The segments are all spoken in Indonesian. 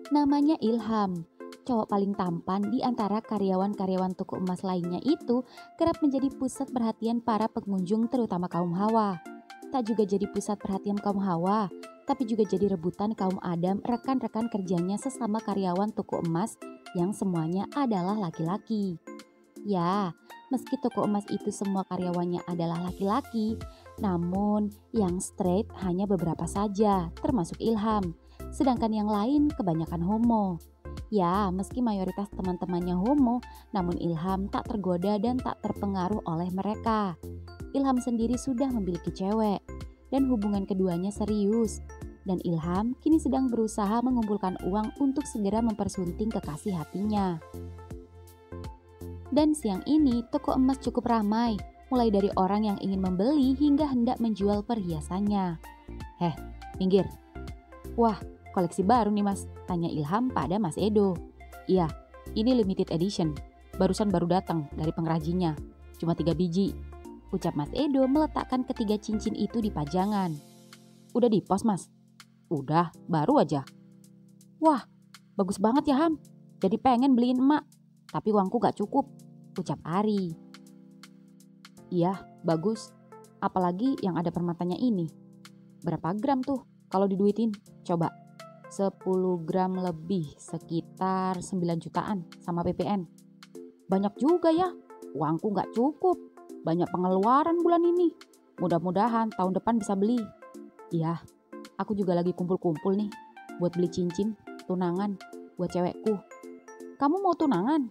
Namanya Ilham. Cowok paling tampan di antara karyawan-karyawan toko emas lainnya itu kerap menjadi pusat perhatian para pengunjung terutama kaum Hawa. Tak juga jadi pusat perhatian kaum Hawa, tapi juga jadi rebutan kaum Adam rekan-rekan kerjanya sesama karyawan toko emas yang semuanya adalah laki-laki. Ya, meski toko emas itu semua karyawannya adalah laki-laki, namun yang straight hanya beberapa saja, termasuk Ilham. Sedangkan yang lain kebanyakan homo. Ya, meski mayoritas teman-temannya homo, namun Ilham tak tergoda dan tak terpengaruh oleh mereka. Ilham sendiri sudah memiliki cewek, dan hubungan keduanya serius. Dan Ilham kini sedang berusaha mengumpulkan uang untuk segera mempersunting kekasih hatinya. Dan siang ini toko emas cukup ramai, mulai dari orang yang ingin membeli hingga hendak menjual perhiasannya. Heh, minggir. Wah, koleksi baru nih mas, tanya Ilham pada Mas Edo. Iya, ini limited edition, barusan baru datang dari pengrajinnya, cuma 3 biji. Ucap Mas Edo meletakkan ketiga cincin itu di pajangan. Udah di pos mas? Udah, baru aja. Wah, bagus banget ya Ham, jadi pengen beliin emak, tapi uangku gak cukup, ucap Ari. Iya, bagus, apalagi yang ada permatanya ini. Berapa gram tuh kalau diduitin? Coba. 10 gram lebih, sekitar 9 jutaan sama PPN. Banyak juga ya, uangku gak cukup, banyak pengeluaran bulan ini. Mudah-mudahan tahun depan bisa beli. Iya, aku juga lagi kumpul-kumpul nih, buat beli cincin, tunangan, buat cewekku. Kamu mau tunangan?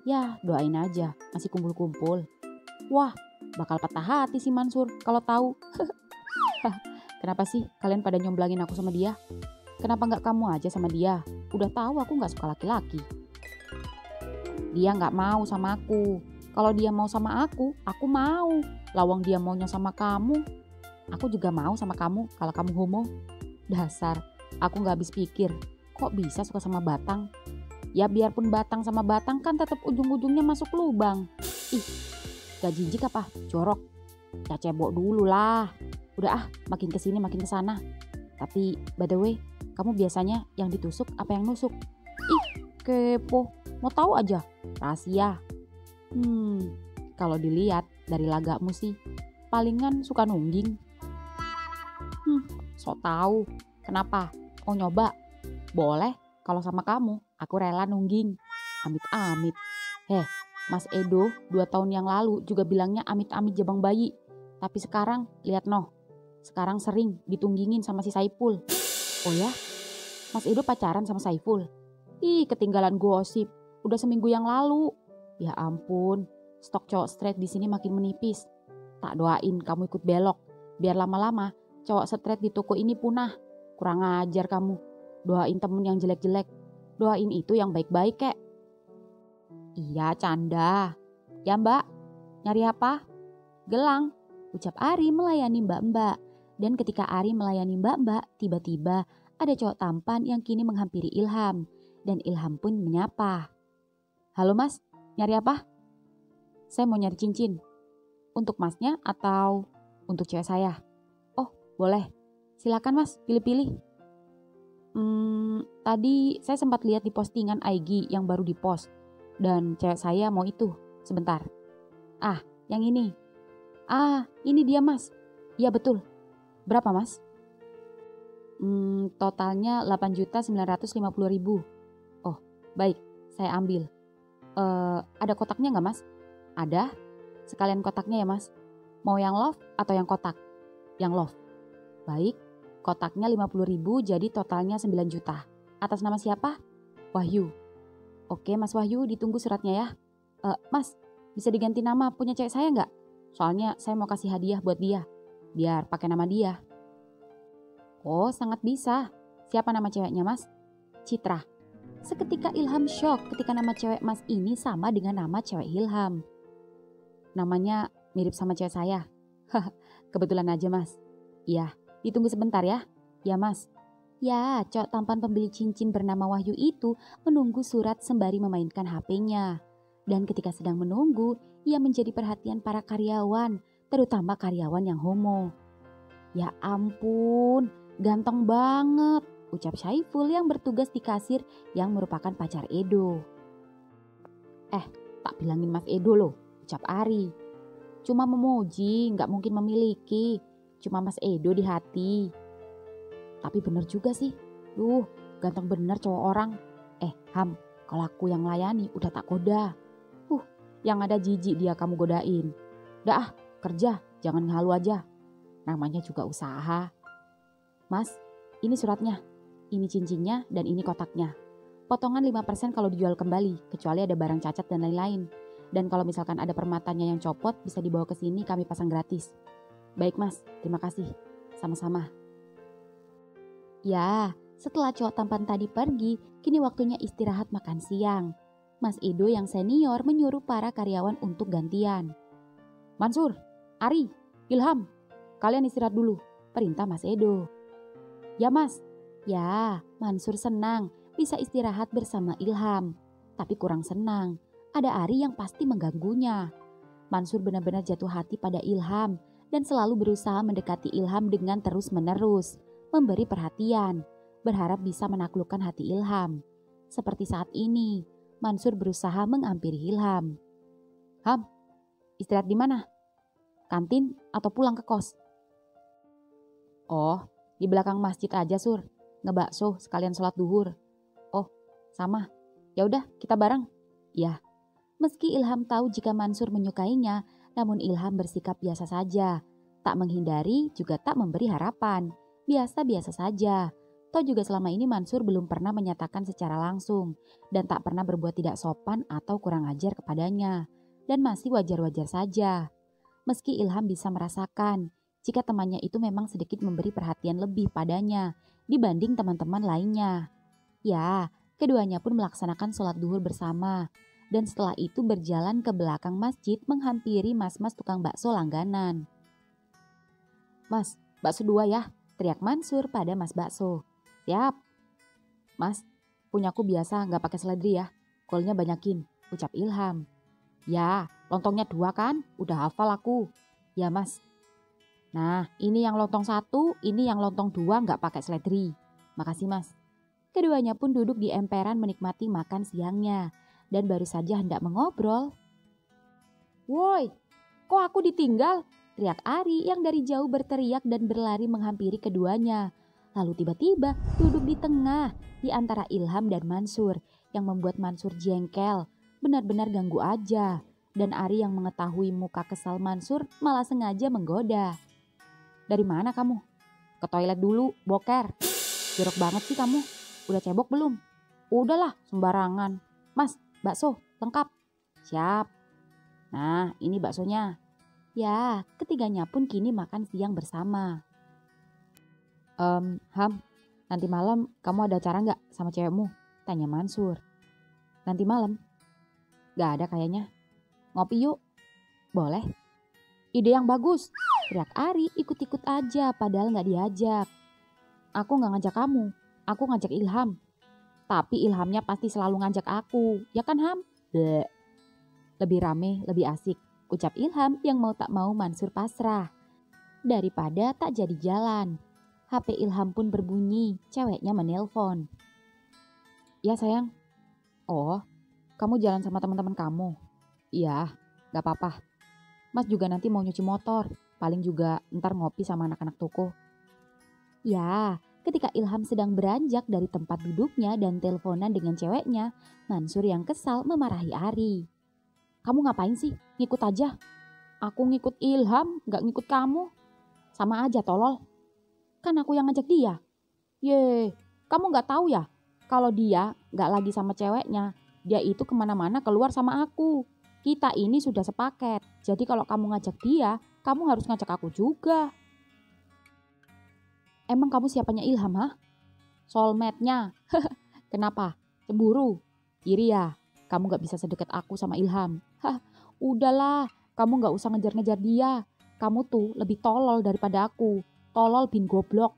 Ya, doain aja, masih kumpul-kumpul. Wah, bakal patah hati si Mansur kalau tahu. Kenapa sih kalian pada nyomblangin aku sama dia? Kenapa nggak kamu aja sama dia? Udah tahu aku nggak suka laki-laki. Dia nggak mau sama aku. Kalau dia mau sama aku mau. Lawang dia maunya sama kamu, aku juga mau sama kamu kalau kamu homo. Dasar, aku nggak habis pikir. Kok bisa suka sama batang? Ya biarpun batang sama batang kan tetap ujung-ujungnya masuk lubang. Ih, gak jijik apa? Jorok. Ya cebok dulu lah. Udah makin kesini makin kesana. Tapi by the way, kamu biasanya yang ditusuk apa yang nusuk? Ih, kepo. Mau tahu aja. Rahasia. Kalau dilihat dari lagamu sih, palingan suka nungging. Sok tahu. Kenapa? Mau nyoba? Boleh. Kalau sama kamu, aku rela nungging. Amit-amit. Mas Edo 2 tahun yang lalu juga bilangnya amit-amit jabang bayi. Tapi sekarang, lihat noh. Sekarang sering ditunggingin sama si Saiful. Oh ya? Mas Edo pacaran sama Saiful? Ih, ketinggalan gosip. Udah seminggu yang lalu. Ya ampun, stok cowok straight di sini makin menipis. Tak doain kamu ikut belok. Biar lama-lama cowok straight di toko ini punah. Kurang ajar kamu. Doain temen yang jelek-jelek. Doain itu yang baik-baik kek. Iya, canda. Ya mbak, nyari apa? Gelang, ucap Ari melayani mbak-mbak. Dan ketika Ari melayani mbak-mbak, tiba-tiba ada cowok tampan yang kini menghampiri Ilham. Dan Ilham pun menyapa. Halo mas, nyari apa? Saya mau nyari cincin. Untuk masnya atau untuk cewek saya? Oh, boleh. Silakan mas, pilih-pilih. Tadi saya sempat lihat di postingan IG yang baru dipost. Dan cewek saya mau itu. Sebentar. Yang ini. Ini dia mas. Iya betul. Berapa mas? Totalnya 8.950.000. Oh, baik. Saya ambil. Ada kotaknya nggak mas? Ada. Sekalian kotaknya ya mas. Mau yang love atau yang kotak? Yang love. Baik. Kotaknya 50.000 jadi totalnya 9 juta. Atas nama siapa? Wahyu. Oke mas Wahyu, ditunggu suratnya ya. Mas, bisa diganti nama punya cewek saya nggak? Soalnya saya mau kasih hadiah buat dia. Biar pakai nama dia. Oh, sangat bisa. Siapa nama ceweknya mas? Citra. Seketika Ilham shock ketika nama cewek mas ini sama dengan nama cewek Ilham. Namanya mirip sama cewek saya. Kebetulan aja mas. Iya, ditunggu sebentar ya. Ya mas. Ya, cowok tampan pembeli cincin bernama Wahyu itu menunggu surat sembari memainkan HP-nya. Dan ketika sedang menunggu, ia menjadi perhatian para karyawan, terutama karyawan yang homo. Ya ampun, ganteng banget. ucap Syaiful yang bertugas di kasir yang merupakan pacar Edo. Tak bilangin Mas Edo loh, ucap Ari. Cuma memuji, nggak mungkin memiliki. Cuma Mas Edo di hati. Tapi bener juga sih. Ganteng bener cowok orang. Ham, kalau aku yang layani udah tak goda. Yang ada jijik dia kamu godain. Dah kerja, jangan halu aja. Namanya juga usaha. Mas, ini suratnya. Ini cincinnya dan ini kotaknya. Potongan 5% kalau dijual kembali, kecuali ada barang cacat dan lain-lain. Dan kalau misalkan ada permatanya yang copot, bisa dibawa ke sini kami pasang gratis. Baik Mas, terima kasih. Sama-sama. Ya, setelah cowok tampan tadi pergi, kini waktunya istirahat makan siang. Mas Edo yang senior menyuruh para karyawan untuk gantian. Mansur, Ari, Ilham, kalian istirahat dulu, perintah Mas Edo. Ya Mas. Ya, Mansur senang bisa istirahat bersama Ilham. Tapi kurang senang, ada Ari yang pasti mengganggunya. Mansur benar-benar jatuh hati pada Ilham dan selalu berusaha mendekati Ilham dengan terus-menerus, memberi perhatian, berharap bisa menaklukkan hati Ilham. Seperti saat ini, Mansur berusaha menghampiri Ilham. Ham, istirahat di mana? Kantin atau pulang ke kos? Oh, di belakang masjid aja Sur, ngebakso sekalian sholat duhur. Oh, sama. Ya udah, kita bareng. Ya. Meski Ilham tahu jika Mansur menyukainya, namun Ilham bersikap biasa saja. Tak menghindari, juga tak memberi harapan. Biasa-biasa saja. Toh juga selama ini Mansur belum pernah menyatakan secara langsung dan tak pernah berbuat tidak sopan atau kurang ajar kepadanya. Dan masih wajar-wajar saja. Meski Ilham bisa merasakan jika temannya itu memang sedikit memberi perhatian lebih padanya dibanding teman-teman lainnya. Ya, keduanya pun melaksanakan sholat duhur bersama. Dan setelah itu berjalan ke belakang masjid menghampiri mas-mas tukang bakso langganan. Mas, bakso 2 ya, teriak Mansur pada mas bakso. Siap. Mas, punyaku biasa gak pakai seledri ya, kolnya banyakin, ucap Ilham. Ya, lontongnya 2 kan, udah hafal aku. Ya Mas. Nah, ini yang lontong 1, ini yang lontong 2 gak pakai seledri. Makasih Mas. Keduanya pun duduk di emperan menikmati makan siangnya. Dan baru saja hendak mengobrol. Woi, kok aku ditinggal? Teriak Ari yang dari jauh berteriak dan berlari menghampiri keduanya. Lalu tiba-tiba duduk di tengah di antara Ilham dan Mansur yang membuat Mansur jengkel. Benar-benar ganggu aja. Dan Ari yang mengetahui muka kesal Mansur malah sengaja menggoda. Dari mana kamu? Ke toilet dulu, boker. Jorok banget sih kamu. Udah cebok belum? Udahlah, sembarangan. Mas, bakso, lengkap. Siap. Nah, ini baksonya. Ya, ketiganya pun kini makan siang bersama. Ham, nanti malam kamu ada acara gak sama cewekmu? Tanya Mansur. Nanti malam? Gak ada kayaknya. Ngopi yuk. Boleh. Ide yang bagus. Teriak Ari ikut-ikut aja padahal gak diajak. Aku gak ngajak kamu. Aku ngajak Ilham. Tapi Ilhamnya pasti selalu ngajak aku. Ya kan Ham? Bleh. Lebih rame, lebih asik. Ucap Ilham yang mau tak mau Mansur pasrah. Daripada tak jadi jalan. HP Ilham pun berbunyi. Ceweknya menelpon. Ya sayang. Oh, kamu jalan sama teman-teman kamu? Iya, gak apa-apa. Mas juga nanti mau nyuci motor. Paling juga ntar ngopi sama anak-anak toko. Ya, ketika Ilham sedang beranjak dari tempat duduknya dan teleponan dengan ceweknya, Mansur yang kesal memarahi Ari. Kamu ngapain sih? Ngikut aja. Aku ngikut Ilham, gak ngikut kamu. Sama aja tolol. Kan aku yang ngajak dia. Ye, kamu gak tahu ya? Kalau dia gak lagi sama ceweknya, dia itu kemana-mana keluar sama aku. Kita ini sudah sepaket. Jadi kalau kamu ngajak dia, kamu harus ngajak aku juga. Emang kamu siapanya Ilham, ha? Soulmate-nya. Kenapa? Cemburu? Iri ya? Kamu gak bisa sedekat aku sama Ilham. Udahlah, kamu gak usah ngejar-ngejar dia. Kamu tuh lebih tolol daripada aku. Tolol bin goblok.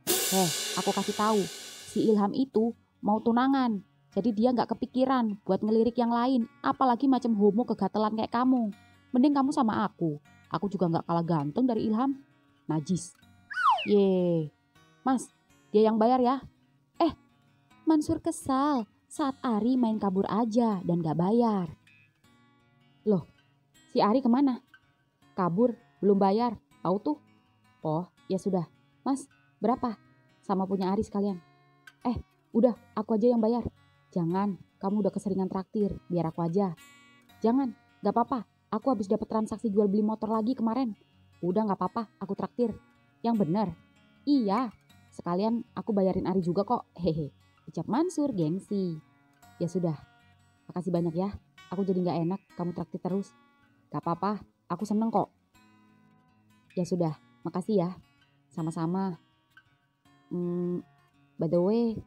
Aku kasih tahu. Si Ilham itu mau tunangan. Jadi dia gak kepikiran buat ngelirik yang lain. Apalagi macam homo kegatelan kayak kamu. Mending kamu sama aku. Aku juga gak kalah ganteng dari Ilham. Najis. Yeay. Mas, dia yang bayar ya. Mansur kesal saat Ari main kabur aja dan gak bayar. Loh, si Ari kemana? Kabur, belum bayar, tahu tuh. Oh, ya sudah. Mas, berapa? Sama punya Ari sekalian. Udah, aku aja yang bayar. Jangan, kamu udah keseringan traktir, biar aku aja. Jangan, gak apa-apa. Aku habis dapat transaksi jual beli motor lagi kemarin. Udah gak apa-apa, aku traktir. Yang bener? Iya, sekalian aku bayarin Ari juga kok. Hehe, ucap Mansur gengsi. Ya sudah, makasih banyak ya. Aku jadi gak enak kamu traktir terus. Gak apa-apa, aku seneng kok. Ya sudah, makasih ya. Sama-sama. By the way,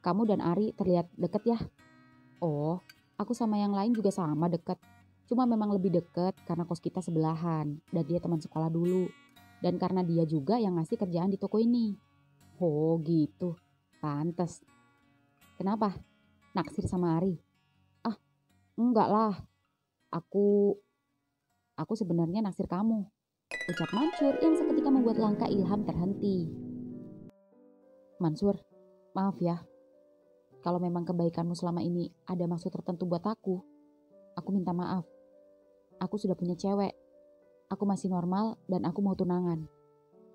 kamu dan Ari terlihat deket ya? Oh, aku sama yang lain juga sama deket. Cuma memang lebih deket karena kos kita sebelahan dan dia teman sekolah dulu. Dan karena dia juga yang ngasih kerjaan di toko ini. Oh gitu, pantes. Kenapa? Naksir sama Ari? Ah, enggak lah. Aku sebenarnya naksir kamu. Ucap Mansur yang seketika membuat langkah Ilham terhenti. Mansur, maaf ya. Kalau memang kebaikanmu selama ini ada maksud tertentu buat aku minta maaf. Aku sudah punya cewek. Aku masih normal dan aku mau tunangan.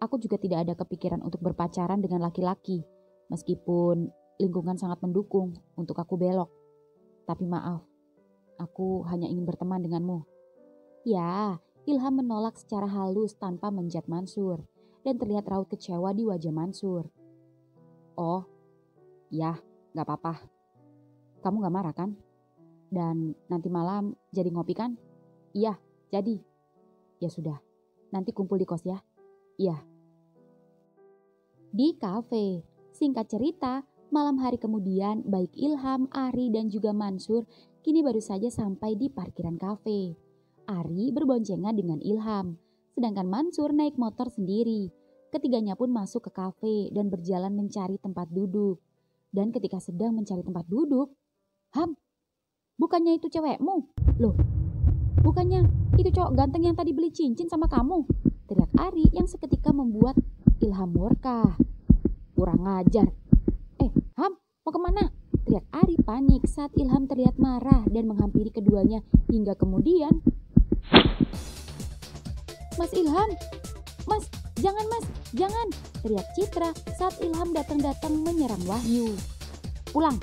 Aku juga tidak ada kepikiran untuk berpacaran dengan laki-laki. Meskipun lingkungan sangat mendukung untuk aku belok. Tapi maaf, aku hanya ingin berteman denganmu. Ya, Ilham menolak secara halus tanpa menjat Mansur. Dan terlihat raut kecewa di wajah Mansur. Oh, ya, gak apa-apa. Kamu gak marah kan? Dan nanti malam jadi ngopi kan? Iya, jadi. Ya sudah, nanti kumpul di kos ya. Iya. Di kafe, singkat cerita, malam hari kemudian baik Ilham, Ari dan juga Mansur kini baru saja sampai di parkiran kafe. Ari berboncengan dengan Ilham, sedangkan Mansur naik motor sendiri. Ketiganya pun masuk ke kafe dan berjalan mencari tempat duduk. Dan ketika sedang mencari tempat duduk, Ham, bukannya itu cewekmu? Loh, bukannya itu cowok ganteng yang tadi beli cincin sama kamu? Teriak Ari yang seketika membuat Ilham murka. Kurang ajar. Ham, mau kemana? Teriak Ari panik saat Ilham terlihat marah dan menghampiri keduanya hingga kemudian. Mas Ilham, Mas, jangan Mas, jangan. Teriak Citra saat Ilham datang-datang menyerang Wahyu. Pulang.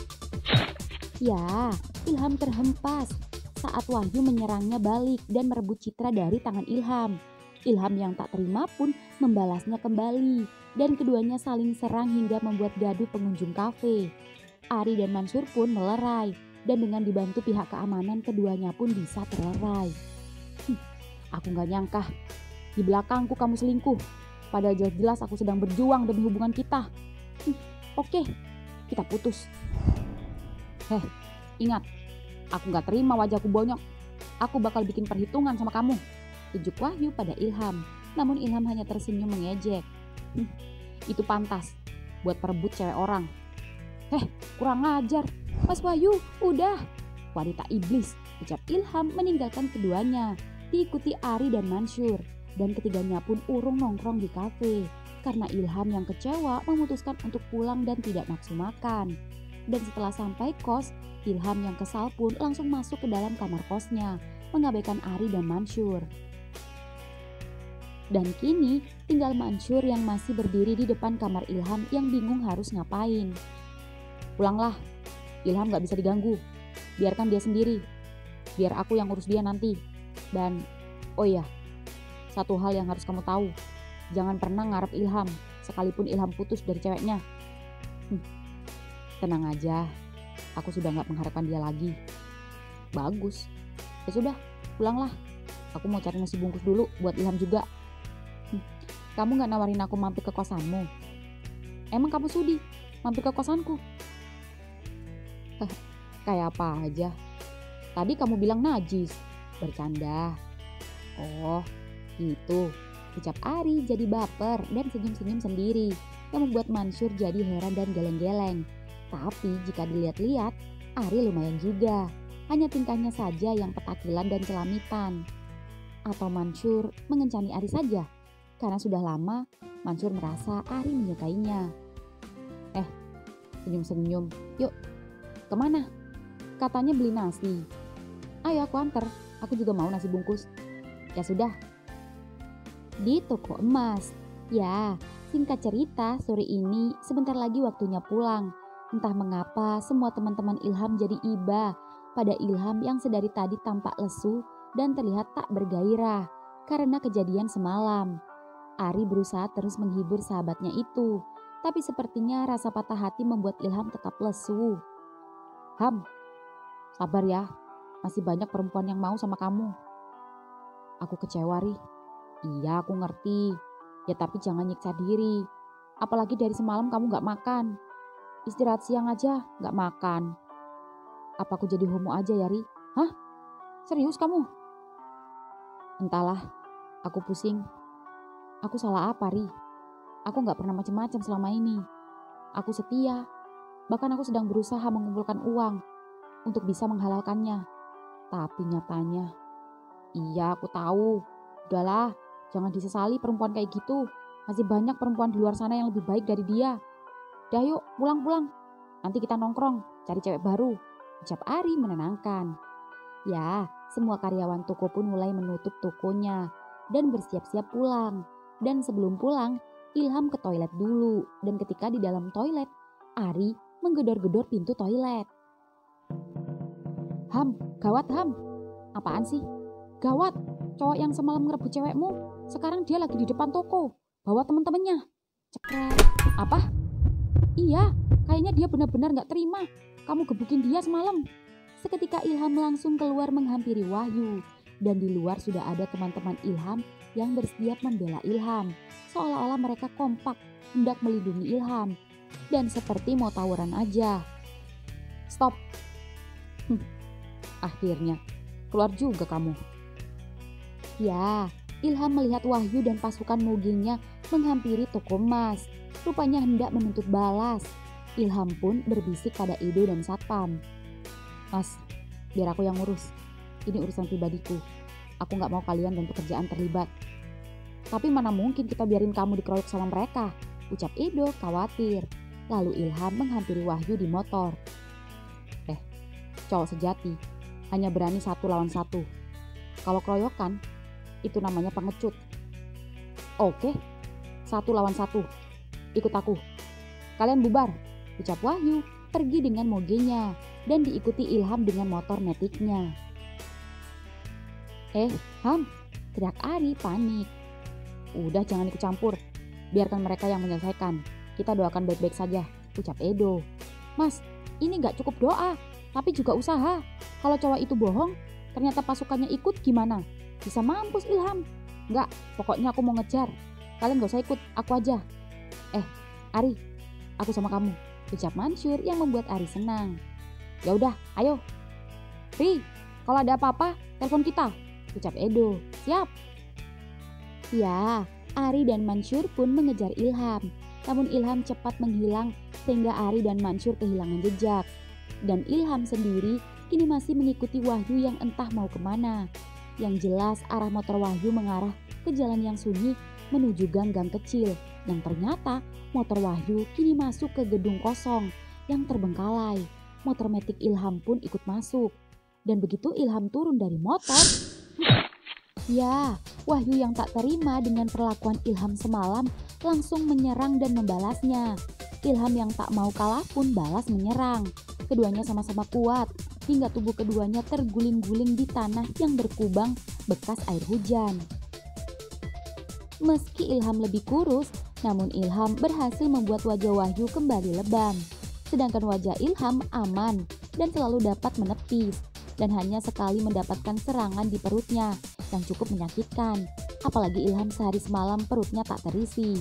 Ya, Ilham terhempas saat Wahyu menyerangnya balik dan merebut Citra dari tangan Ilham. Ilham yang tak terima pun membalasnya kembali dan keduanya saling serang hingga membuat gaduh pengunjung kafe. Ari dan Mansur pun melerai dan dengan dibantu pihak keamanan keduanya pun bisa terlerai. Aku gak nyangka, di belakangku kamu selingkuh. Padahal jelas-jelas aku sedang berjuang demi hubungan kita. Oke, kita putus. Ingat, aku gak terima wajahku bonyok. Aku bakal bikin perhitungan sama kamu. Tunjuk Wahyu pada Ilham. Namun Ilham hanya tersenyum mengejek. Itu pantas buat perebut cewek orang. Kurang ajar. Mas Wahyu, udah. Wanita iblis, ucap Ilham meninggalkan keduanya. Diikuti Ari dan Mansur. Dan ketiganya pun urung nongkrong di kafe. Karena Ilham yang kecewa memutuskan untuk pulang dan tidak nafsu makan. Dan setelah sampai kos, Ilham yang kesal pun langsung masuk ke dalam kamar kosnya, mengabaikan Ari dan Mansur. Dan kini tinggal Mansur yang masih berdiri di depan kamar Ilham yang bingung harus ngapain. Pulanglah, Ilham gak bisa diganggu. Biarkan dia sendiri. Biar aku yang urus dia nanti. Dan, oh iya, satu hal yang harus kamu tahu. Jangan pernah ngarep Ilham, sekalipun Ilham putus dari ceweknya. Tenang aja, aku sudah gak mengharapkan dia lagi. Bagus, ya sudah, pulanglah. Aku mau cari nasi bungkus dulu buat Ilham juga. Kamu gak nawarin aku mampir ke kosanmu? Emang kamu sudi mampir ke kosanku? Kayak apa aja. Tadi kamu bilang najis. Bercanda. Oh, gitu. Ucap Ari jadi baper dan senyum-senyum sendiri yang membuat Mansur jadi heran dan geleng-geleng. Tapi jika dilihat-lihat, Ari lumayan juga. Hanya tingkahnya saja yang petakilan dan celamitan. Atau Mansur mengencani Ari saja? Karena sudah lama Mansur merasa Ari menyukainya. senyum-senyum. Yuk, kemana? Katanya beli nasi. Ayo aku anter, aku juga mau nasi bungkus. Ya sudah. Di toko emas. Ya, singkat cerita, sore ini sebentar lagi waktunya pulang. Entah mengapa semua teman-teman Ilham jadi iba pada Ilham yang sedari tadi tampak lesu dan terlihat tak bergairah karena kejadian semalam. Ari berusaha terus menghibur sahabatnya itu, tapi sepertinya rasa patah hati membuat Ilham tetap lesu. Ham, sabar ya, masih banyak perempuan yang mau sama kamu. Aku kecewa, Ri. Iya, aku ngerti. Ya tapi jangan nyiksa diri. Apalagi dari semalam kamu gak makan. Istirahat siang aja gak makan. Apa aku jadi homo aja ya, Ri? Hah? Serius kamu? Entahlah, aku pusing. Aku salah apa, Ri? Aku gak pernah macam-macam selama ini. Aku setia. Bahkan aku sedang berusaha mengumpulkan uang untuk bisa menghalalkannya. Tapi nyatanya, iya aku tahu. Udahlah, jangan disesali perempuan kayak gitu. Masih banyak perempuan di luar sana yang lebih baik dari dia. Dah yuk, pulang-pulang. Nanti kita nongkrong, cari cewek baru. Ucap Ari menenangkan. Ya, semua karyawan toko pun mulai menutup tokonya dan bersiap-siap pulang. Dan sebelum pulang, Ilham ke toilet dulu. Dan ketika di dalam toilet, Ari menggedor-gedor pintu toilet. Ham, gawat Ham. Apaan sih? Gawat, cowok yang semalam ngerebut cewekmu, sekarang dia lagi di depan toko, bawa temen-temennya. Cekrek. Apa? Iya, kayaknya dia benar-benar gak terima kamu gebukin dia semalam. Seketika Ilham langsung keluar menghampiri Wahyu. Dan di luar sudah ada teman-teman Ilham yang bersiap membela Ilham. Seolah-olah mereka kompak hendak melindungi Ilham. Dan seperti mau tawuran aja. Stop. Akhirnya, keluar juga kamu. Ya, Ilham melihat Wahyu dan pasukan mugingnya menghampiri toko emas. Rupanya hendak menuntut balas. Ilham pun berbisik pada Edo dan Satpam. Mas, biar aku yang ngurus. Ini urusan pribadiku. Aku gak mau kalian dan pekerjaan terlibat. Tapi mana mungkin kita biarin kamu dikeroyok sama mereka, ucap Edo khawatir. Lalu Ilham menghampiri Wahyu di motor. Cowok sejati hanya berani 1 lawan 1. Kalau keroyokan, itu namanya pengecut. Oke, 1 lawan 1. Ikut aku. Kalian bubar, ucap Wahyu pergi dengan mogenya dan diikuti Ilham dengan motor metiknya. Ham, teriak Ari panik. Udah jangan ikut campur, biarkan mereka yang menyelesaikan. Kita doakan baik-baik saja, ucap Edo. Mas, ini gak cukup doa, tapi juga usaha. Kalau cowok itu bohong, ternyata pasukannya ikut gimana? Bisa mampus Ilham. Enggak, pokoknya aku mau ngejar. Kalian gak usah ikut, aku aja. Ari, aku sama kamu, ucap Mansur yang membuat Ari senang. Ya udah, ayo. Ri, kalau ada apa-apa, telepon kita, ucap Edo. Siap. Ya, Ari dan Mansur pun mengejar Ilham. Namun Ilham cepat menghilang sehingga Ari dan Mansur kehilangan jejak. Dan Ilham sendiri kini masih mengikuti Wahyu yang entah mau kemana. Yang jelas arah motor Wahyu mengarah ke jalan yang sunyi menuju gang-gang kecil. Yang ternyata motor Wahyu kini masuk ke gedung kosong yang terbengkalai. Motor metik Ilham pun ikut masuk. Dan begitu Ilham turun dari motor, ya, Wahyu yang tak terima dengan perlakuan Ilham semalam langsung menyerang dan membalasnya. Ilham yang tak mau kalah pun balas menyerang. Keduanya sama-sama kuat hingga tubuh keduanya terguling-guling di tanah yang berkubang bekas air hujan. Meski Ilham lebih kurus, namun Ilham berhasil membuat wajah Wahyu kembali lebam. Sedangkan wajah Ilham aman dan selalu dapat menepis. Dan hanya sekali mendapatkan serangan di perutnya yang cukup menyakitkan. Apalagi Ilham sehari semalam perutnya tak terisi.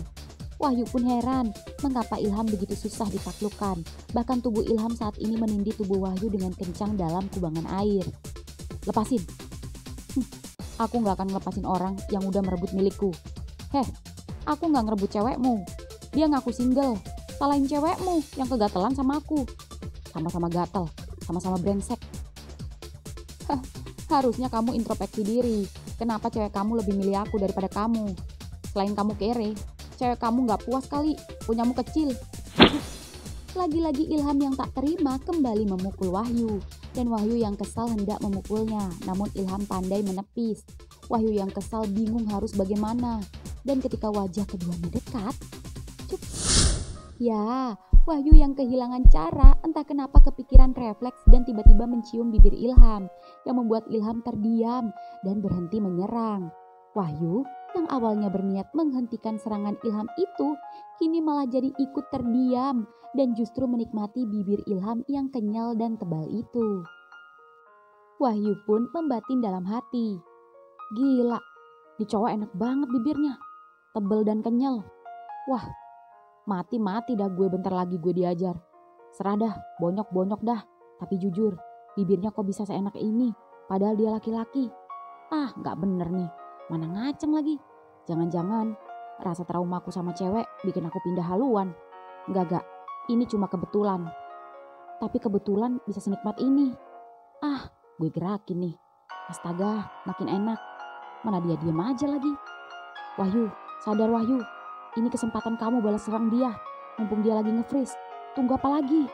Wahyu pun heran mengapa Ilham begitu susah ditaklukkan. Bahkan tubuh Ilham saat ini menindih tubuh Wahyu dengan kencang dalam kubangan air. Lepasin. Aku gak akan ngelepasin orang yang udah merebut milikku. Aku gak ngerebut cewekmu. Dia ngaku single. Salahin cewekmu yang kegatelan sama aku. Sama-sama gatel, sama-sama brengsek. Harusnya kamu introspeksi diri. Kenapa cewek kamu lebih milih aku daripada kamu? Selain kamu kere, cewek kamu gak puas kali, punyamu kecil. Lagi-lagi Ilham yang tak terima kembali memukul Wahyu. Dan Wahyu yang kesal hendak memukulnya, namun Ilham pandai menepis. Wahyu yang kesal bingung harus bagaimana. Dan ketika wajah keduanya dekat, ya, Wahyu yang kehilangan cara, entah kenapa kepikiran refleks dan tiba-tiba mencium bibir Ilham, yang membuat Ilham terdiam dan berhenti menyerang. Wahyu yang awalnya berniat menghentikan serangan Ilham itu, kini malah jadi ikut terdiam dan justru menikmati bibir Ilham yang kenyal dan tebal itu. Wahyu pun membatin dalam hati. Gila, di cowok enak banget bibirnya, tebal dan kenyal. Wah, mati dah gue bentar lagi gue diajar. Serah dah, bonyok-bonyok dah. Tapi jujur, bibirnya kok bisa seenak ini, padahal dia laki-laki. Ah, gak bener nih, mana ngaceng lagi. Jangan-jangan rasa traumaku sama cewek bikin aku pindah haluan. Enggak, ini cuma kebetulan. Tapi kebetulan bisa senikmat ini. Ah, gue gerakin nih. Astaga, makin enak. Mana dia diem aja lagi. Wahyu, sadar Wahyu. Ini kesempatan kamu balas serang dia. Mumpung dia lagi nge-freeze. Tunggu apa lagi?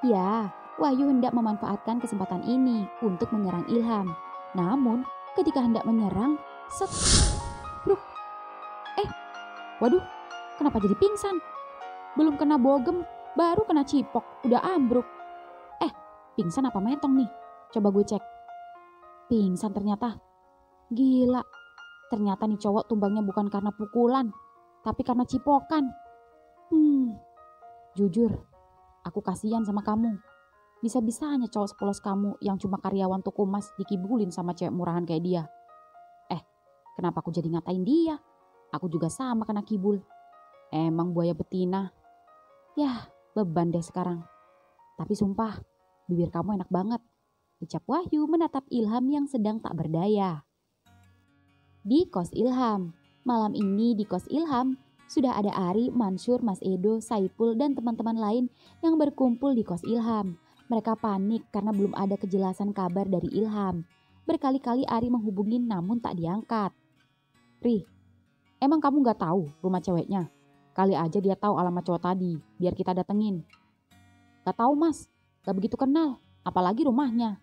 Ya, Wahyu hendak memanfaatkan kesempatan ini untuk menyerang Ilham. Namun, ketika hendak menyerang, bruk. Waduh, kenapa jadi pingsan? Belum kena bogem, baru kena cipok, udah ambruk. Pingsan apa metong nih? Coba gue cek. Pingsan ternyata. Gila. Ternyata nih cowok tumbangnya bukan karena pukulan, tapi karena cipokan. Jujur, aku kasihan sama kamu. Bisa-bisanya cowok sepolos kamu yang cuma karyawan toko emas dikibulin sama cewek murahan kayak dia. Kenapa aku jadi ngatain dia? Aku juga sama kena kibul. Emang buaya betina. Yah, beban deh sekarang. Tapi sumpah, bibir kamu enak banget. Ucap Wahyu menatap Ilham yang sedang tak berdaya. Di kos Ilham. Malam ini di kos Ilham sudah ada Ari, Mansur, Mas Edo, Saipul dan teman-teman lain yang berkumpul di kos Ilham. Mereka panik karena belum ada kejelasan kabar dari Ilham. Berkali-kali Ari menghubungin namun tak diangkat. Ri, emang kamu gak tahu rumah ceweknya? Kali aja dia tahu alamat cowok tadi, biar kita datengin. Gak tahu mas, gak begitu kenal, apalagi rumahnya.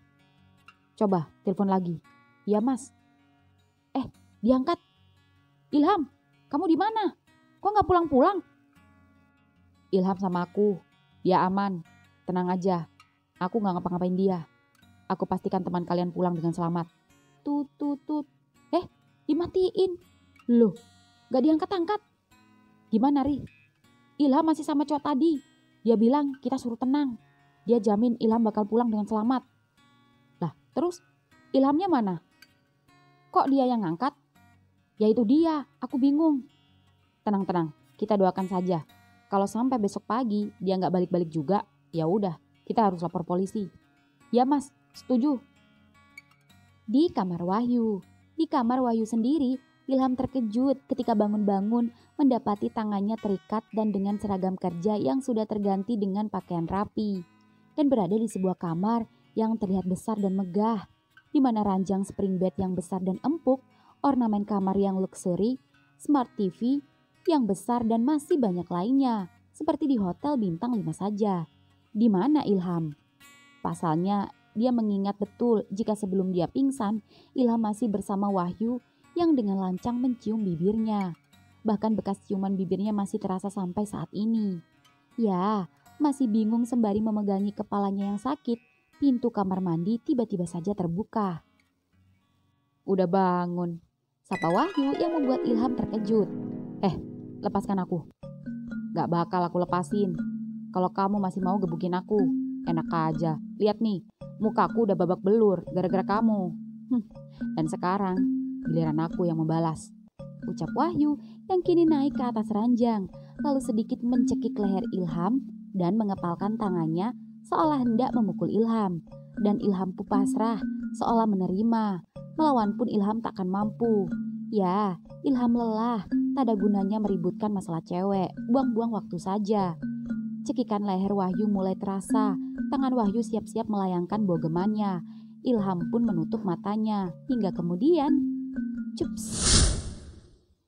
Coba telepon lagi. Iya mas. Diangkat. Ilham, kamu di mana? Kok gak pulang-pulang? Ilham sama aku, dia aman. Tenang aja, aku gak ngapa-ngapain dia. Aku pastikan teman kalian pulang dengan selamat. Tut. Dimatiin. Loh, gak diangkat-angkat. Gimana Ri? Ilham masih sama cowok tadi. Dia bilang kita suruh tenang. Dia jamin Ilham bakal pulang dengan selamat. Lah, terus Ilhamnya mana? Kok dia yang ngangkat? Ya itu dia, aku bingung. Tenang, kita doakan saja. Kalau sampai besok pagi dia gak balik-balik juga, ya udah, kita harus lapor polisi. Ya mas, setuju. Di kamar Wahyu sendiri, Ilham terkejut ketika bangun-bangun mendapati tangannya terikat dan dengan seragam kerja yang sudah terganti dengan pakaian rapi. Dan berada di sebuah kamar yang terlihat besar dan megah, di mana ranjang spring bed yang besar dan empuk, ornamen kamar yang luxury, smart TV yang besar dan masih banyak lainnya, seperti di hotel bintang 5 saja. Di mana Ilham? Pasalnya, dia mengingat betul jika sebelum dia pingsan, Ilham masih bersama Wahyu yang dengan lancang mencium bibirnya. Bahkan bekas ciuman bibirnya masih terasa sampai saat ini. Ya, masih bingung sembari memegangi kepalanya yang sakit, pintu kamar mandi tiba-tiba saja terbuka. Udah bangun, sapa Wahyu yang membuat Ilham terkejut. Lepaskan aku. Gak bakal aku lepasin. Kalau kamu masih mau gebukin aku, enak aja. Lihat nih, mukaku udah babak belur gara-gara kamu. Dan sekarang giliran aku yang membalas. Ucap Wahyu yang kini naik ke atas ranjang, lalu sedikit mencekik leher Ilham dan mengepalkan tangannya seolah hendak memukul Ilham. Dan Ilham pun pasrah, seolah menerima. Melawan pun Ilham takkan mampu. Ya, Ilham lelah, tak ada gunanya meributkan masalah cewek, buang-buang waktu saja. Cekikan leher Wahyu mulai terasa, tangan Wahyu siap-siap melayangkan bogemannya. Ilham pun menutup matanya, hingga kemudian, cups.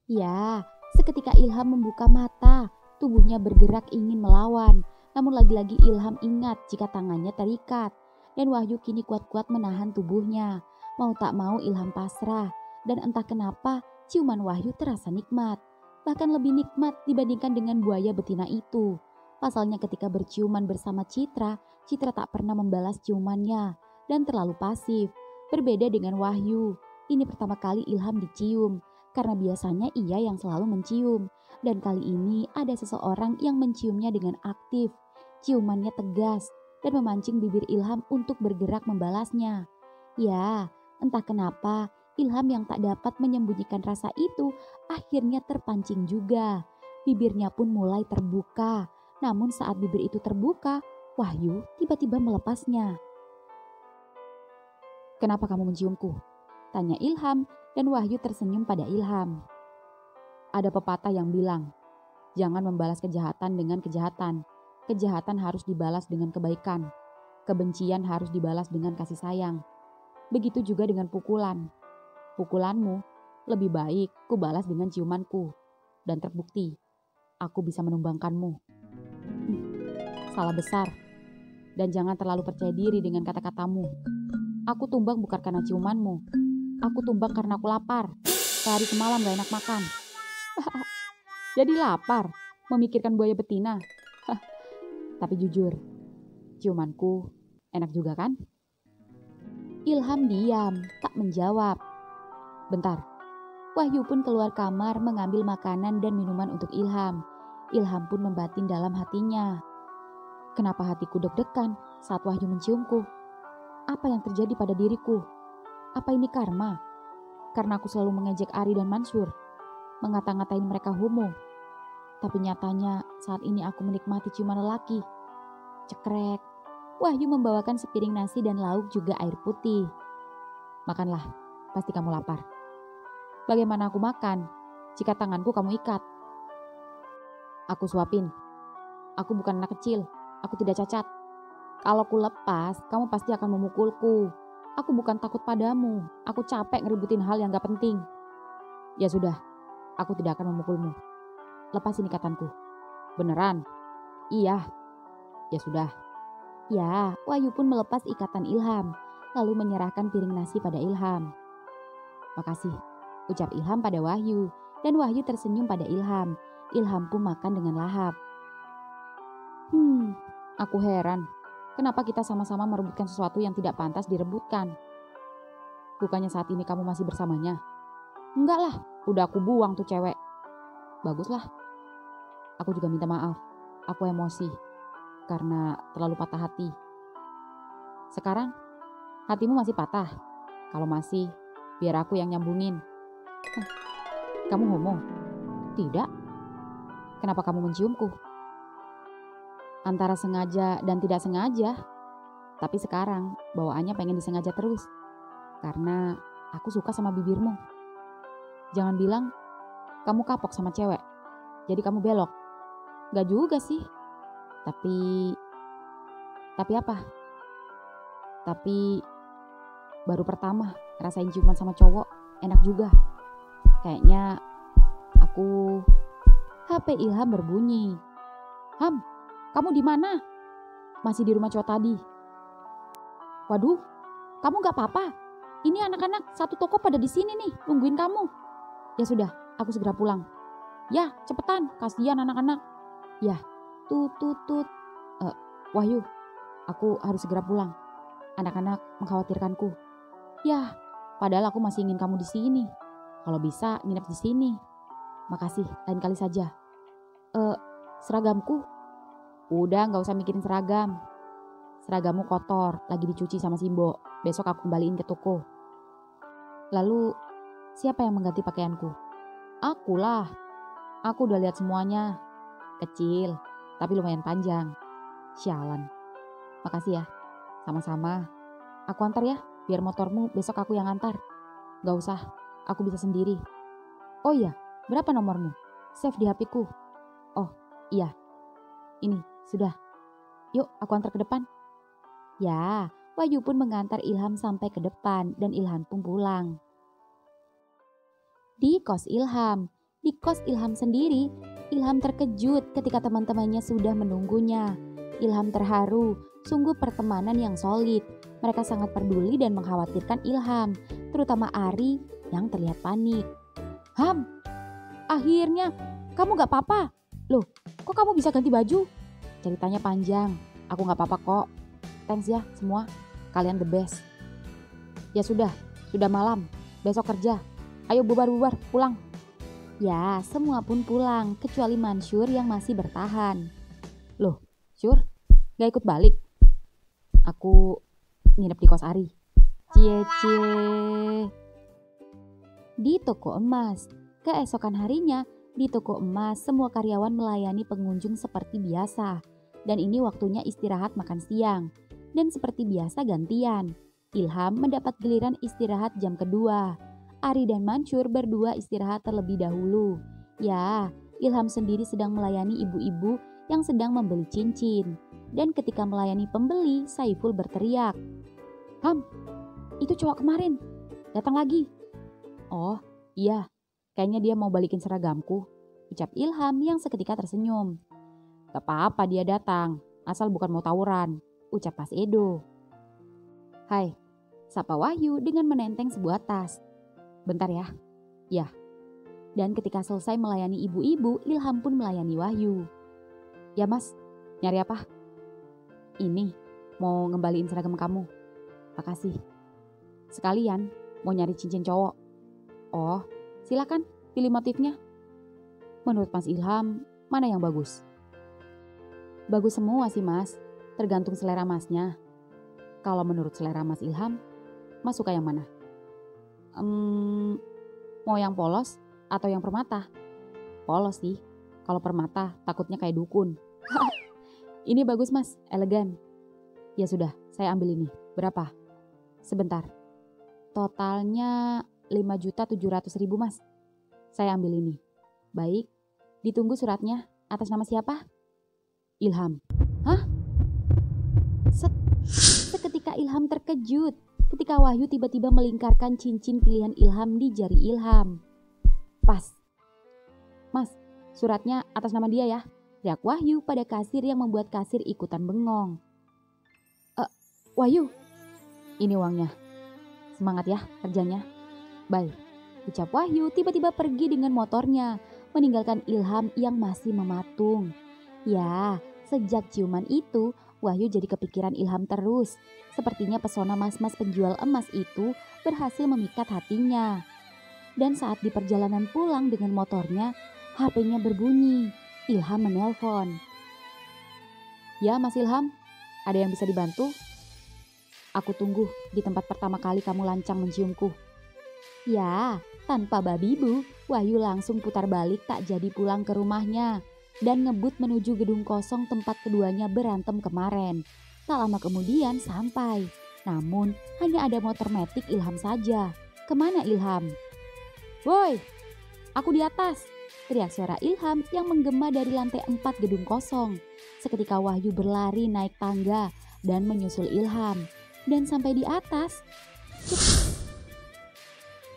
Ya, seketika Ilham membuka mata, Tubuhnya bergerak ingin melawan, namun lagi-lagi Ilham ingat jika tangannya terikat. Dan Wahyu kini kuat-kuat menahan tubuhnya. Mau tak mau Ilham pasrah, dan entah kenapa ciuman Wahyu terasa nikmat. Bahkan lebih nikmat dibandingkan dengan buaya betina itu. Pasalnya ketika berciuman bersama Citra, Citra tak pernah membalas ciumannya dan terlalu pasif. Berbeda dengan Wahyu, ini pertama kali Ilham dicium, karena biasanya ia yang selalu mencium. Dan kali ini ada seseorang yang menciumnya dengan aktif. Ciumannya tegas dan memancing bibir Ilham untuk bergerak membalasnya. Ya, entah kenapa Ilham yang tak dapat menyembunyikan rasa itu akhirnya terpancing juga. Bibirnya pun mulai terbuka. Namun saat bibir itu terbuka, Wahyu tiba-tiba melepasnya. "Kenapa kamu menciumku?" tanya Ilham, dan Wahyu tersenyum pada Ilham. Ada pepatah yang bilang, jangan membalas kejahatan dengan kejahatan. Kejahatan harus dibalas dengan kebaikan. Kebencian harus dibalas dengan kasih sayang. Begitu juga dengan pukulan. Pukulanmu lebih baik ku balas dengan ciumanku. Dan terbukti, aku bisa menumbangkanmu. Salah besar. Dan jangan terlalu percaya diri dengan kata-katamu. Aku tumbang bukan karena ciumanmu. Aku tumbang karena aku lapar. Sehari semalam gak enak makan. Jadi lapar memikirkan buaya betina. Tapi jujur, ciumanku enak juga kan? Ilham diam, tak menjawab. Bentar, Wahyu pun keluar kamar mengambil makanan dan minuman untuk Ilham. Ilham pun membatin dalam hatinya. Kenapa hatiku deg-degan saat Wahyu menciumku? Apa yang terjadi pada diriku? Apa ini karma? Karena aku selalu mengejek Ari dan Mansur, mengata-ngatain mereka homo. Tapi nyatanya saat ini aku menikmati ciuman lelaki. Cekrek. Wahyu membawakan sepiring nasi dan lauk juga air putih. Makanlah, pasti kamu lapar. Bagaimana aku makan jika tanganku kamu ikat? Aku suapin. Aku bukan anak kecil, aku tidak cacat. Kalau ku lepas, kamu pasti akan memukulku. Aku bukan takut padamu, aku capek ngeributin hal yang gak penting. Ya sudah, aku tidak akan memukulmu. Lepasin ikatanku. Beneran? Iya. Ya sudah. Ya, Wahyu pun melepas ikatan Ilham, lalu menyerahkan piring nasi pada Ilham. Makasih, ucap Ilham pada Wahyu, dan Wahyu tersenyum pada Ilham. Ilham pun makan dengan lahap. Aku heran, kenapa kita sama-sama merebutkan sesuatu yang tidak pantas direbutkan? Bukannya saat ini kamu masih bersamanya? Enggak lah, udah aku buang tuh cewek. Baguslah. Aku juga minta maaf, aku emosi karena terlalu patah hati. Sekarang, hatimu masih patah? Kalau masih, biar aku yang nyambungin. Kamu homo? Tidak. Kenapa kamu menciumku? Antara sengaja dan tidak sengaja. Tapi sekarang, bawaannya pengen disengaja terus. Karena aku suka sama bibirmu. Jangan bilang, kamu kapok sama cewek. Jadi kamu belok. Gak juga sih. Tapi apa? Tapi baru pertama ngerasain ciuman sama cowok, enak juga. Kayaknya HP Ilham berbunyi. Ham, kamu di mana? Masih di rumah cowok tadi. Waduh, kamu gak apa-apa? Ini anak-anak satu toko pada di sini nih, nungguin kamu. Ya sudah, aku segera pulang. Ya, cepetan, kasihan anak-anak. Ya, tut. Wahyu, aku harus segera pulang. Anak-anak mengkhawatirkanku. Ya, padahal aku masih ingin kamu di sini. Kalau bisa nginep di sini. Makasih, lain kali saja. Seragamku? Udah, gak usah mikirin seragam. Seragammu kotor, lagi dicuci sama Simbo. Besok aku kembaliin ke toko. Lalu, siapa yang mengganti pakaianku? Akulah. Aku udah lihat semuanya. Kecil, tapi lumayan panjang. Sialan. Makasih ya. Sama-sama. Aku antar ya, biar motormu besok aku yang antar. Gak usah, aku bisa sendiri. Oh iya, berapa nomormu? Save di HP-ku. Oh, iya. Ini, sudah. Yuk, aku antar ke depan. Ya, Wahyu pun mengantar Ilham sampai ke depan dan Ilham pun pulang. Di kos Ilham sendiri, Ilham terkejut ketika teman-temannya sudah menunggunya. Ilham terharu, sungguh pertemanan yang solid. Mereka sangat peduli dan mengkhawatirkan Ilham, terutama Ari yang terlihat panik. Ham, akhirnya kamu gak apa-apa? Loh, kok kamu bisa ganti baju? Ceritanya panjang, aku gak apa-apa kok. Thanks ya semua, kalian the best. Ya sudah malam, besok kerja. Ayo bubar-bubar, pulang. Ya, semua pun pulang, kecuali Mansur yang masih bertahan. Loh, Syur, gak ikut balik? Aku nginep di kos Ari. Cie. Di toko emas, keesokan harinya, di toko emas semua karyawan melayani pengunjung seperti biasa. Dan ini waktunya istirahat makan siang. Dan seperti biasa gantian. Ilham mendapat giliran istirahat jam kedua. Ari dan Mansur berdua istirahat terlebih dahulu. Ya, Ilham sendiri sedang melayani ibu-ibu yang sedang membeli cincin. Dan ketika melayani pembeli, Saiful berteriak. Ham, itu cowok kemarin, datang lagi. Oh, iya, kayaknya dia mau balikin seragamku, ucap Ilham yang seketika tersenyum. Gak apa-apa dia datang, asal bukan mau tawuran, ucap Mas Edo. Hai, sapa Wahyu dengan menenteng sebuah tas. Bentar ya. Ya. Dan ketika selesai melayani ibu-ibu, Ilham pun melayani Wahyu. Ya mas, nyari apa? Ini, mau ngembaliin seragam kamu. Makasih. Sekalian, mau nyari cincin cowok. Oh, silakan pilih motifnya. Menurut Mas Ilham, mana yang bagus? Bagus semua sih mas, tergantung selera masnya. Kalau menurut selera Mas Ilham, mas suka yang mana? Mau yang polos atau yang permata? Polos sih, kalau permata takutnya kayak dukun. Ini bagus mas, elegan. Ya sudah, saya ambil ini. Berapa? Sebentar. Totalnya 5.700.000 mas. Saya ambil ini. Baik, ditunggu suratnya. Atas nama siapa? Ilham. Hah? Seketika Ilham terkejut ketika Wahyu tiba-tiba melingkarkan cincin pilihan Ilham di jari Ilham. Pas. Mas, suratnya atas nama dia ya, teriak Wahyu pada kasir yang membuat kasir ikutan bengong. Wahyu, ini uangnya. Semangat ya kerjanya. Bye, ucap Wahyu tiba-tiba pergi dengan motornya, meninggalkan Ilham yang masih mematung. Ya, sejak ciuman itu, Wahyu jadi kepikiran Ilham terus. Sepertinya pesona mas-mas penjual emas itu berhasil memikat hatinya. Dan saat di perjalanan pulang dengan motornya, HP-nya berbunyi. Ilham menelpon. Ya Mas Ilham, ada yang bisa dibantu? Aku tunggu di tempat pertama kali kamu lancang menciumku. Ya, tanpa babi bu, Wahyu langsung putar balik tak jadi pulang ke rumahnya. Dan ngebut menuju gedung kosong tempat keduanya berantem kemarin. Tak lama kemudian sampai. Namun hanya ada motor metik Ilham saja. Kemana Ilham? Woi, aku di atas, teriak suara Ilham yang menggema dari lantai 4 gedung kosong. Seketika Wahyu berlari naik tangga dan menyusul Ilham. Dan sampai di atas,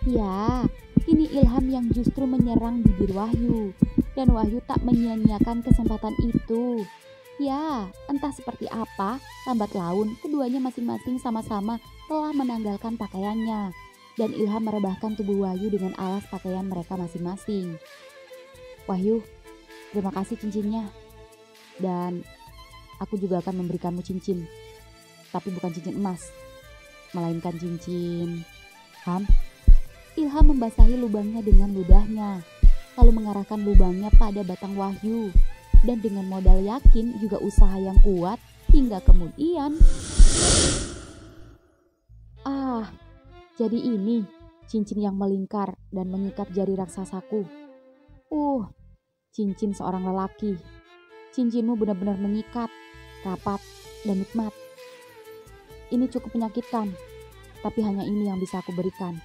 ya, kini Ilham yang justru menyerang bibir Wahyu. Dan Wahyu tak menyia-nyiakan kesempatan itu. Ya, entah seperti apa, lambat laun keduanya masing-masing sama-sama telah menanggalkan pakaiannya. Dan Ilham merebahkan tubuh Wahyu dengan alas pakaian mereka masing-masing. Wahyu, terima kasih cincinnya. Dan aku juga akan memberikanmu cincin. Tapi bukan cincin emas, melainkan cincin Ham. Ilham membasahi lubangnya dengan ludahnya, lalu mengarahkan lubangnya pada batang Wahyu. Dan dengan modal yakin juga usaha yang kuat, hingga kemudian jadi ini cincin yang melingkar dan mengikat jari raksasaku. Cincin seorang lelaki. Cincinmu benar-benar mengikat, rapat, dan nikmat. Ini cukup menyakitkan, tapi hanya ini yang bisa aku berikan.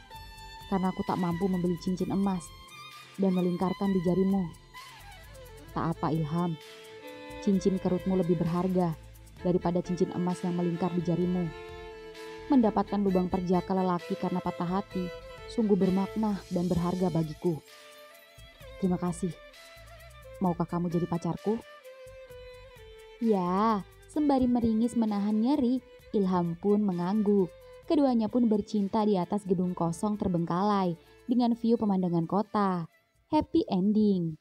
Karena aku tak mampu membeli cincin emas dan melingkarkan di jarimu. Tak apa Ilham, cincin kerutmu lebih berharga daripada cincin emas yang melingkar di jarimu. Mendapatkan lubang perjaka lelaki karena patah hati sungguh bermakna dan berharga bagiku. Terima kasih. Maukah kamu jadi pacarku? Ya, sembari meringis menahan nyeri, Ilham pun mengangguk. Keduanya pun bercinta di atas gedung kosong terbengkalai dengan view pemandangan kota. Happy ending.